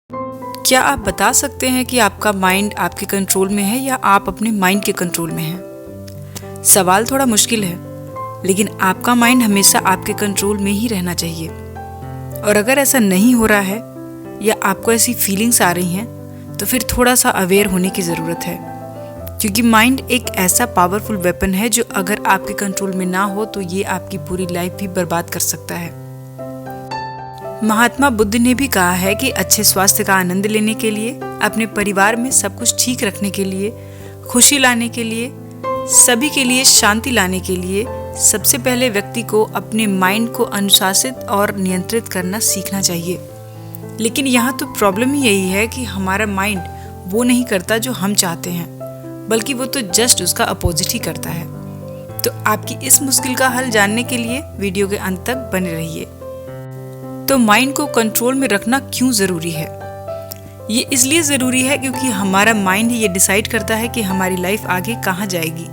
क्या आप बता सकते हैं कि आपका माइंड आपके कंट्रोल में है या आप अपने माइंड के कंट्रोल में हैं? सवाल थोड़ा मुश्किल है, लेकिन आपका माइंड हमेशा आपके कंट्रोल में ही रहना चाहिए। और अगर ऐसा नहीं हो रहा है या आपको ऐसी फीलिंग्स आ रही हैं, तो फिर थोड़ा सा अवेयर होने की ज़रूरत है, क्योंकि माइंड एक ऐसा पावरफुल वेपन है जो अगर आपके कंट्रोल में ना हो तो ये आपकी पूरी लाइफ भी बर्बाद कर सकता है। महात्मा बुद्ध ने भी कहा है कि अच्छे स्वास्थ्य का आनंद लेने के लिए, अपने परिवार में सब कुछ ठीक रखने के लिए, खुशी लाने के लिए, सभी के लिए शांति लाने के लिए सबसे पहले व्यक्ति को अपने माइंड को अनुशासित और नियंत्रित करना सीखना चाहिए। लेकिन यहाँ तो प्रॉब्लम ही यही है कि हमारा माइंड वो नहीं करता जो हम चाहते हैं, बल्कि वो तो जस्ट उसका अपोजिट ही करता है। तो आपकी इस मुश्किल का हल जानने के लिए वीडियो के अंत तक बने रहिए। तो माइंड को कंट्रोल में रखना क्यों ज़रूरी है? ये इसलिए ज़रूरी है क्योंकि हमारा माइंड ही ये डिसाइड करता है कि हमारी लाइफ आगे कहाँ जाएगी।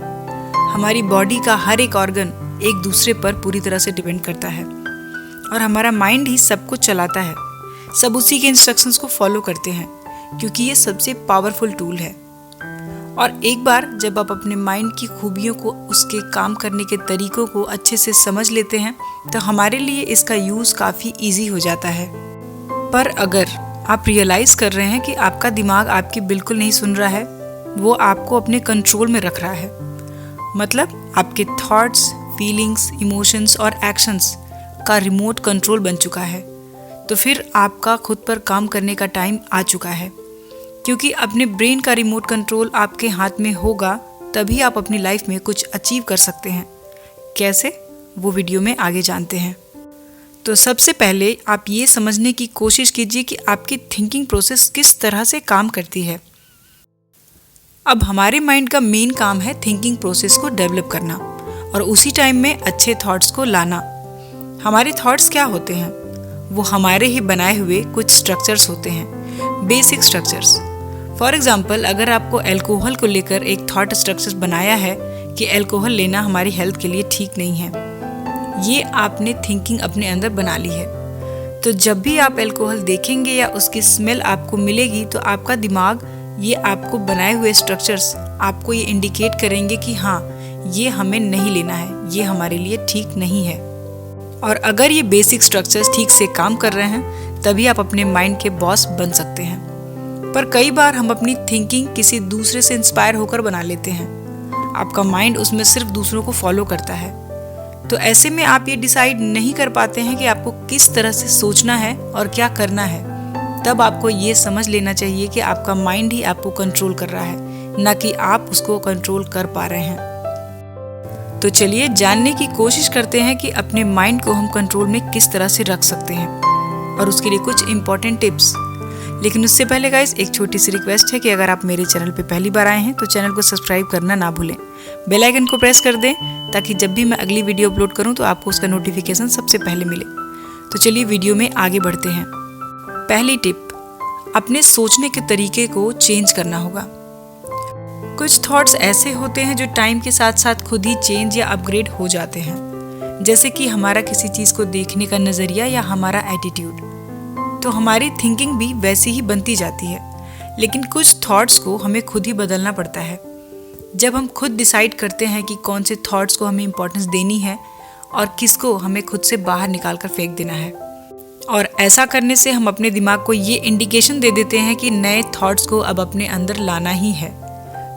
हमारी बॉडी का हर एक ऑर्गन एक दूसरे पर पूरी तरह से डिपेंड करता है और हमारा माइंड ही सब कुछ चलाता है। सब उसी के इंस्ट्रक्शंस को फॉलो करते हैं क्योंकि ये सबसे पावरफुल टूल है। और एक बार जब आप अपने माइंड की खूबियों को, उसके काम करने के तरीकों को अच्छे से समझ लेते हैं तो हमारे लिए इसका यूज़ काफ़ी इजी हो जाता है। पर अगर आप रियलाइज़ कर रहे हैं कि आपका दिमाग आपकी बिल्कुल नहीं सुन रहा है, वो आपको अपने कंट्रोल में रख रहा है, मतलब आपके थॉट्स, फीलिंग्स, इमोशंस और एक्शंस का रिमोट कंट्रोल बन चुका है, तो फिर आपका खुद पर काम करने का टाइम आ चुका है। क्योंकि अपने ब्रेन का रिमोट कंट्रोल आपके हाथ में होगा तभी आप अपनी लाइफ में कुछ अचीव कर सकते हैं। कैसे, वो वीडियो में आगे जानते हैं। तो सबसे पहले आप ये समझने की कोशिश कीजिए कि आपकी थिंकिंग प्रोसेस किस तरह से काम करती है। अब हमारे माइंड का मेन काम है थिंकिंग प्रोसेस को डेवलप करना और उसी टाइम में अच्छे थॉट्स को लाना। हमारे थॉट्स क्या होते हैं? वो हमारे ही बनाए हुए कुछ स्ट्रक्चर्स होते हैं, बेसिक स्ट्रक्चर्स। फॉर एग्जाम्पल, अगर आपको अल्कोहल को लेकर एक थॉट स्ट्रक्चर बनाया है कि अल्कोहल लेना हमारी हेल्थ के लिए ठीक नहीं है, ये आपने थिंकिंग अपने अंदर बना ली है। तो जब भी आप अल्कोहल देखेंगे या उसकी स्मेल आपको मिलेगी तो आपका दिमाग ये आपको बनाए हुए स्ट्रक्चर्स आपको ये इंडिकेट करेंगे कि हाँ, ये हमें नहीं लेना है, ये हमारे लिए ठीक नहीं है। और अगर ये बेसिक स्ट्रक्चर्स ठीक से काम कर रहे हैं तभी आप अपने माइंड के बॉस बन सकते हैं। पर कई बार हम अपनी थिंकिंग किसी दूसरे से इंस्पायर होकर बना लेते हैं। आपका माइंड उसमें सिर्फ दूसरों को फॉलो करता है। तो ऐसे में आप ये डिसाइड नहीं कर पाते हैं कि आपको किस तरह से सोचना है और क्या करना है। तब आपको ये समझ लेना चाहिए कि आपका माइंड ही आपको कंट्रोल कर रहा है, ना कि आप उसको कंट्रोल कर पा रहे हैं। तो चलिए जानने की कोशिश करते हैं कि अपने माइंड को हम कंट्रोल में किस तरह से रख सकते हैं और उसके लिए कुछ इंपॉर्टेंट टिप्स। लेकिन उससे पहले गाइस एक छोटी सी रिक्वेस्ट है कि अगर आप मेरे चैनल पे पहली बार आए हैं तो चैनल को सब्सक्राइब करना ना भूलें। बेल आइकन को प्रेस कर दें ताकि जब भी मैं अगली वीडियो अपलोड करूं तो आपको उसका नोटिफिकेशन सबसे पहले मिले। तो चलिए वीडियो में आगे बढ़ते हैं। पहली टिप, अपने सोचने के तरीके को चेंज करना होगा। कुछ थॉट्स ऐसे होते हैं जो टाइम के साथ साथ खुद ही चेंज या अपग्रेड हो जाते हैं, जैसे कि हमारा किसी चीज़ को देखने का नज़रिया या हमारा एटीट्यूड। तो हमारी थिंकिंग भी वैसी ही बनती जाती है। लेकिन कुछ थॉट्स को हमें खुद ही बदलना पड़ता है। जब हम खुद डिसाइड करते हैं कि कौन से थॉट्स को हमें इम्पोर्टेंस देनी है और किसको हमें खुद से बाहर निकाल कर फेंक देना है। और ऐसा करने से हम अपने दिमाग को ये इंडिकेशन दे देते हैं कि नए थॉट्स को अब अपने अंदर लाना ही है।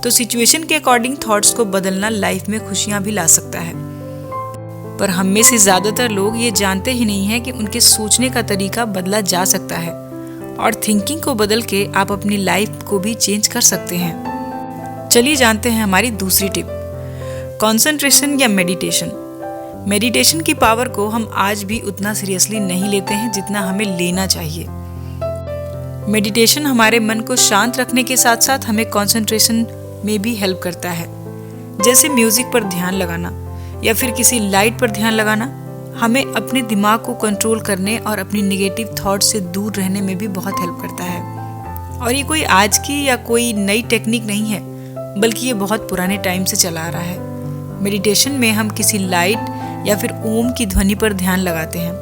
तो सिचुएशन के अकॉर्डिंग थॉट्स को बदलना लाइफ में खुशियाँ भी ला सकता है। पर हम में से ज़्यादातर लोग ये जानते ही नहीं हैं कि उनके सोचने का तरीका बदला जा सकता है और थिंकिंग को बदल के आप अपनी लाइफ को भी चेंज कर सकते हैं। चलिए जानते हैं हमारी दूसरी टिप, कंसंट्रेशन या मेडिटेशन। मेडिटेशन की पावर को हम आज भी उतना सीरियसली नहीं लेते हैं जितना हमें लेना चाहिए। मेडिटेशन हमारे मन को शांत रखने के साथ साथ हमें कंसंट्रेशन में भी हेल्प करता है। जैसे म्यूजिक पर ध्यान लगाना या फिर किसी लाइट पर ध्यान लगाना हमें अपने दिमाग को कंट्रोल करने और अपनी नेगेटिव थॉट से दूर रहने में भी बहुत हेल्प करता है। और ये कोई आज की या कोई नई टेक्निक नहीं है, बल्कि ये बहुत पुराने टाइम से चला आ रहा है। मेडिटेशन में हम किसी लाइट या फिर ओम की ध्वनि पर ध्यान लगाते हैं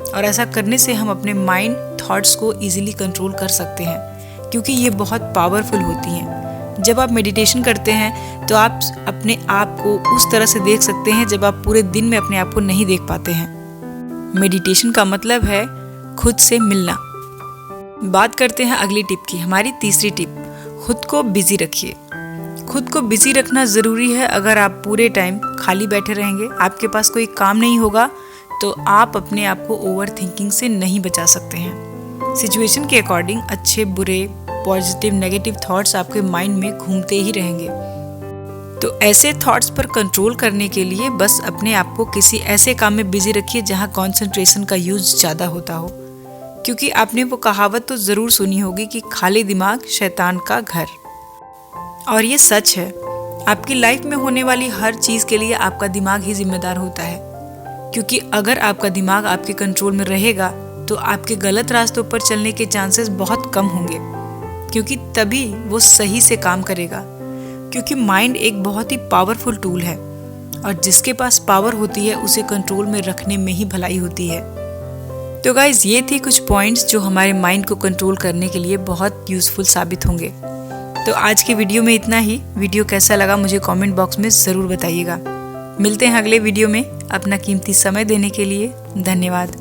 और ऐसा करने से हम अपने माइंड थॉट्स को इजीली कंट्रोल कर सकते हैं, क्योंकि ये बहुत पावरफुल होती हैं। जब आप मेडिटेशन करते हैं तो आप अपने आप को उस तरह से देख सकते हैं जब आप पूरे दिन में अपने आप को नहीं देख पाते हैं। मेडिटेशन का मतलब है खुद से मिलना। बात करते हैं अगली टिप की, हमारी तीसरी टिप, खुद को बिजी रखिए। खुद को बिजी रखना ज़रूरी है। अगर आप पूरे टाइम खाली बैठे रहेंगे, आपके पास कोई काम नहीं होगा, तो आप अपने आप को ओवर थिंकिंग से नहीं बचा सकते हैं। सिचुएशन के अकॉर्डिंग अच्छे बुरे पॉजिटिव नेगेटिव थॉट्स आपके माइंड में घूमते ही रहेंगे। तो ऐसे थॉट्स पर कंट्रोल करने के लिए बस अपने आप को किसी ऐसे काम में बिजी रखिए जहां कंसंट्रेशन का यूज ज़्यादा होता हो, क्योंकि आपने वो कहावत तो ज़रूर सुनी होगी कि खाली दिमाग शैतान का घर। और ये सच है। आपकी लाइफ में होने वाली हर चीज़ के लिए आपका दिमाग ही जिम्मेदार होता है, क्योंकि अगर आपका दिमाग आपके कंट्रोल में रहेगा तो आपके गलत रास्तों पर चलने के चांसेस बहुत कम होंगे, क्योंकि तभी वो सही से काम करेगा। क्योंकि माइंड एक बहुत ही पावरफुल टूल है, और जिसके पास पावर होती है उसे कंट्रोल में रखने में ही भलाई होती है। तो गाइज, ये थी कुछ पॉइंट्स जो हमारे माइंड को कंट्रोल करने के लिए बहुत यूज़फुल साबित होंगे। तो आज की वीडियो में इतना ही। वीडियो कैसा लगा मुझे कमेंट बॉक्स में ज़रूर बताइएगा। मिलते हैं अगले वीडियो में। अपना कीमती समय देने के लिए धन्यवाद।